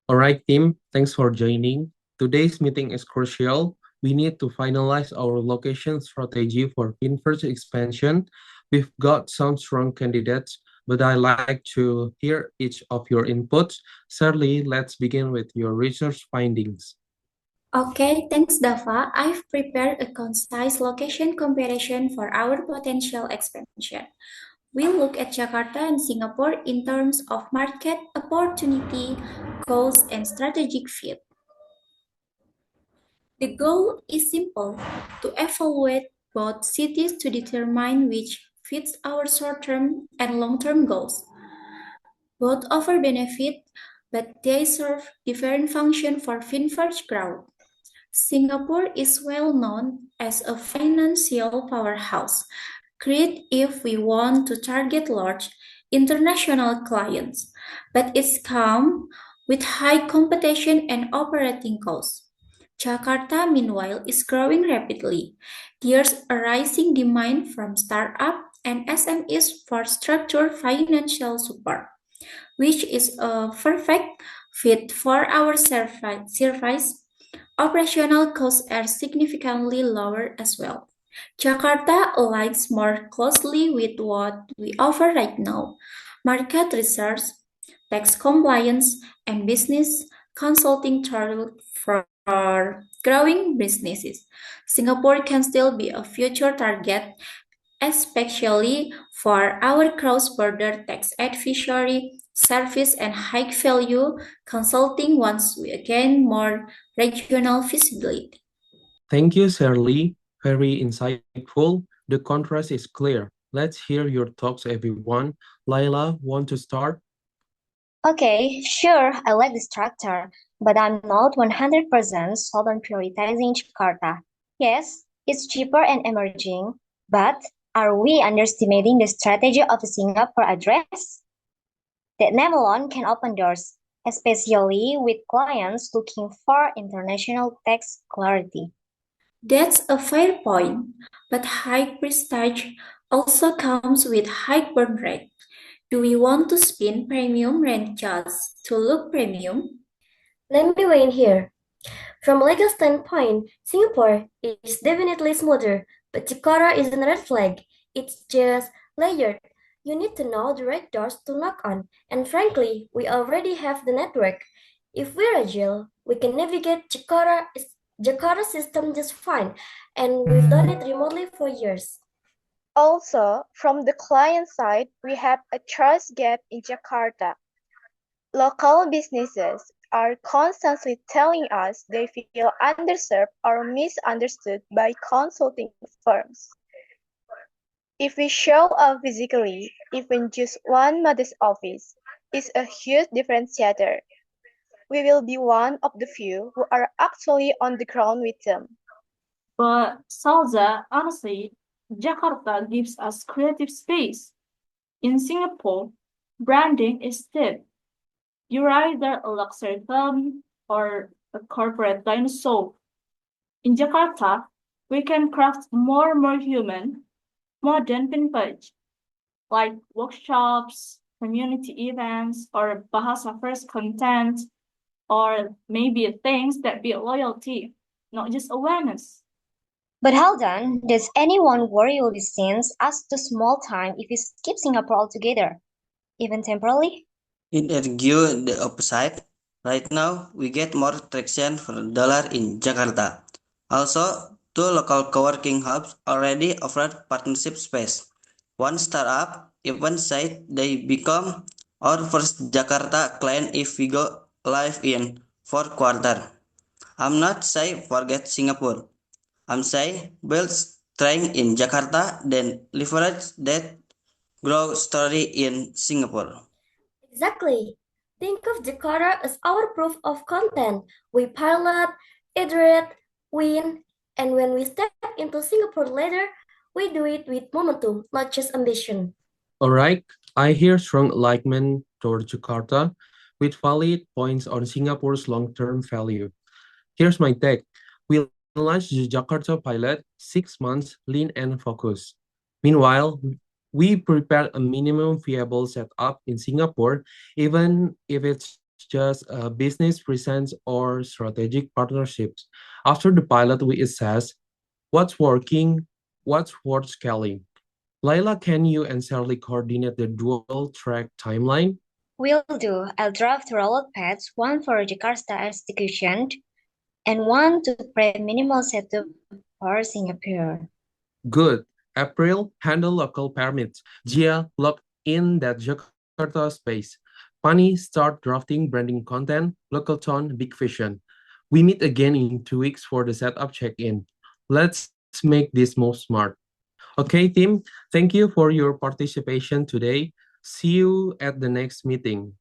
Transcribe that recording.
All right, team, thanks for joining. Today's meeting is crucial. We need to finalize our location strategy for Finverge expansion. We've got some strong candidates, but I like to hear each of your inputs. Shirley, let's begin with your research findings. Okay, thanks Dava. I've prepared a concise location comparison for our potential expansion. We'll look at Jakarta and Singapore in terms of market opportunity, cost, and strategic fit. The goal is simple to evaluate both cities to determine which fits our short term and long term goals. Both offer benefit, but they serve different functions for Finverge growth. Singapore is well known as a financial powerhouse, great if we want to target large international clients, but it's come with high competition and operating costs. Jakarta, meanwhile, is growing rapidly. There's a rising demand from startups and SMEs for structured financial support, which is a perfect fit for our service. Operational costs are significantly lower as well. Jakarta aligns more closely with what we offer right now: market research, tax compliance, and business consulting for growing businesses. Singapore can still be a future target, especially for our cross-border tax advisory service and high-value consulting once we gain more regional visibility. Thank you, Shirley. Very insightful. The contrast is clear. Let's hear your thoughts, everyone. Laila, want to start? Okay, sure, I like the structure, but I'm not 100% sold on prioritizing Jakarta. Yes, it's cheaper and emerging, but are we underestimating the strategy of the Singapore address? That name alone can open doors, especially with clients looking for international tax clarity. That's a fair point, but high prestige also comes with high burn rate. Do we want to spend premium rent just to look premium? Let me weigh in here. From a legal standpoint, Singapore is definitely smoother, but Jakarta isn't a red flag. It's just layered. You need to know the right doors to knock on, and frankly, we already have the network. If we're agile, we can navigate Jakarta system just fine, and we've done it remotely for years. Also, from the client side, we have a trust gap in Jakarta. Local businesses are constantly telling us they feel underserved or misunderstood by consulting firms. If we show up physically, even just one modest office, is a huge differentiator. We will be one of the few who are actually on the ground with them. But Salza, honestly, Jakarta gives us creative space. In Singapore, branding is stiff. You're either a luxury firm or a corporate dinosaur. In Jakarta, we can craft more human, modern vintage, like workshops, community events, or Bahasa First content, or maybe things that build loyalty, not just awareness. But hold on, does anyone worry we'll be seen as too small time if we skip Singapore altogether, even temporarily? It argue the opposite. Right now, we get more traction for dollar in Jakarta. Also, two local co-working hubs already offer partnership space. One startup even said they become our first Jakarta client if we go live in fourth quarter. I'm not saying forget Singapore. I'm saying build strength in Jakarta, then leverage that growth story in Singapore. Exactly. Think of Jakarta as our proof of content. We pilot, iterate, win, and when we step into Singapore later, we do it with momentum, not just ambition. All right, I hear strong alignment toward Jakarta with valid points on Singapore's long-term value. Here's my take. We launched the Jakarta pilot 6 months lean and focused. Meanwhile, we prepared a minimum viable setup in Singapore, even if it's just business presents or strategic partnerships. After the pilot, we assess what's working, what's worth scaling. Laila, can you and Sally coordinate the dual track timeline? Will do. I'll draft rollout paths, one for Jakarta execution and one to prep minimal setup for Singapore. Good. April, handle local permits. Gia, lock in that Jakarta space. Pani, start drafting branding content. Local tone, big vision. We meet again in 2 weeks for the setup check-in. Let's make this move smart. Okay, team, thank you for your participation today. See you at the next meeting.